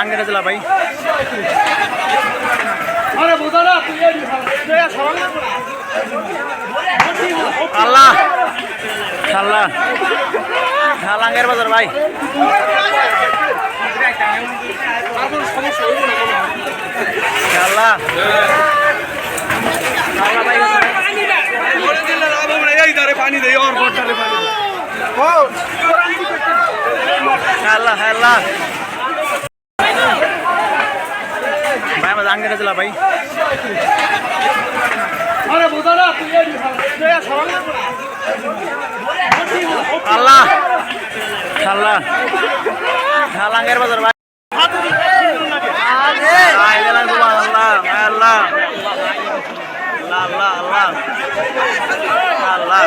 আঙ্গেরা জেলা ভাই। আল্লাহ আল্লাহ আঙ্গের বাজার ভাই। আল্লাহ পানি দেয় আল্লাহ আল্লাহ ভাই আমাদের আঙ্গেরা জেলা ভাই। আল্লাহ আল্লাহ আঙ্গের বাজার ভাই। আল্লাহ আল্লাহ আল্লাহ আল্লাহ আল্লাহ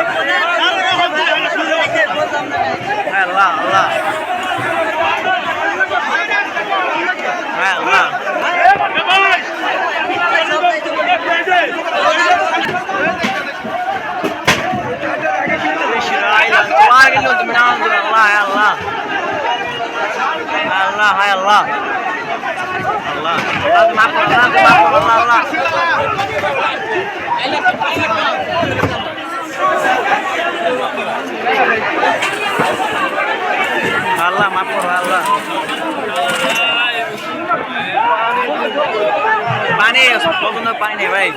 আল্লাহ আল্লাহ আল্লাহ Allah hai Allah Allah maaf Allah Allah maaf Allah পানি কতক্ষণ পানি নেই ভাই।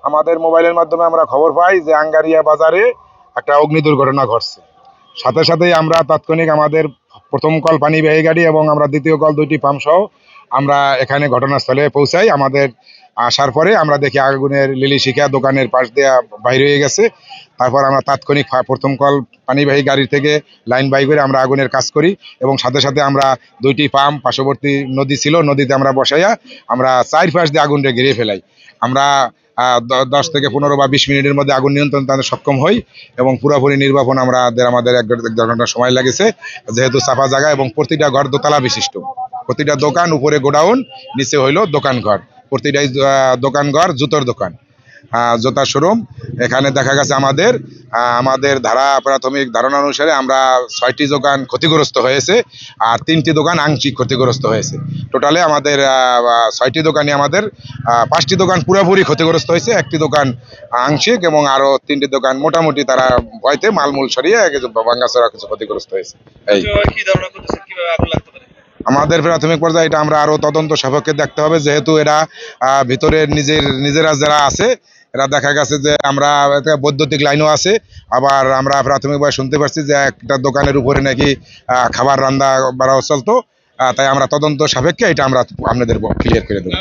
আমাদের মোবাইলের মাধ্যমে আমরা খবর পাই যে আঙ্গারিয়া বাজারে একটা অগ্নি দুর্ঘটনা ঘটছে। সাথে সাথেই আমরা তাৎক্ষণিক আমাদের প্রথম কল পানিবাহী গাড়ি এবং আমরা দ্বিতীয় কল 2টি পাম্প সহ আমরা এখানে ঘটনাস্থলে পৌঁছাই। আমাদের আসার পরে আমরা দেখি আগুনের লিলি শিখা দোকানের পাশ দিয়ে বাইরে হয়ে গেছে। তারপর আমরা তাৎক্ষণিক প্রথম কল পানিবাহী গাড়ি থেকে লাইন বাই করে আমরা আগুনের কাজ করি এবং সাথে সাথে আমরা 2টি পাম্প পার্শ্ববর্তী নদী ছিল, নদীতে আমরা বসাইয়া আমরা 4 পাশ দিয়ে আগুনটা ঘিরে ফেলাই। আমরা 10 থেকে 15 বা 20 মিনিটের মধ্যে আগুন নিয়ন্ত্রণ তাদের সক্ষম হই এবং পুরোপুরি নির্বাপন আমাদের 1 ঘন্টা সময় লেগেছে, যেহেতু চাপা জায়গা এবং প্রতিটা ঘর দোতলা বিশিষ্ট। প্রতিটা দোকান, উপরে গোডাউন, নিচে হইলো দোকান ঘর। প্রতিটাই দোকান ঘর, জুতোর দোকান, জুতার শোরুম। এখানে দেখা গেছে আমাদের প্রাথমিক ধারণা অনুসারে আমরা 6টি দোকান ক্ষতিগ্রস্ত হয়েছে আর 3টি দোকান আংশিক ক্ষতিগ্রস্ত হয়েছে। টোটালে আমাদের 6টি দোকানই আমাদের 5টি দোকান পুরোপুরি ক্ষতিগ্রস্ত হয়েছে, 1টি দোকান আংশিক এবং আরো 3টি দোকান মোটামুটি তারা ভয়তে মালমূল সরিয়ে ভাঙ্গাচোরা কিছু ক্ষতিগ্রস্ত হয়েছে। এই আমাদের প্রাথমিক পর্যায়ে এটা আমরা আরো তদন্ত সাপেক্ষে দেখতে হবে, যেহেতু এরা ভিতরে নিজেরা যারা আছে এরা দেখা গেছে যে আমরা বৈদ্যুতিক লাইনও আছে। আবার আমরা প্রাথমিকভাবে শুনতে পারছি যে একটা দোকানের উপরে নাকি খাবার রান্না বাড়াও চলতো। তাই আমরা তদন্ত সাপেক্ষে এটা আমরা আপনাদের ক্লিয়ার করে দেবো।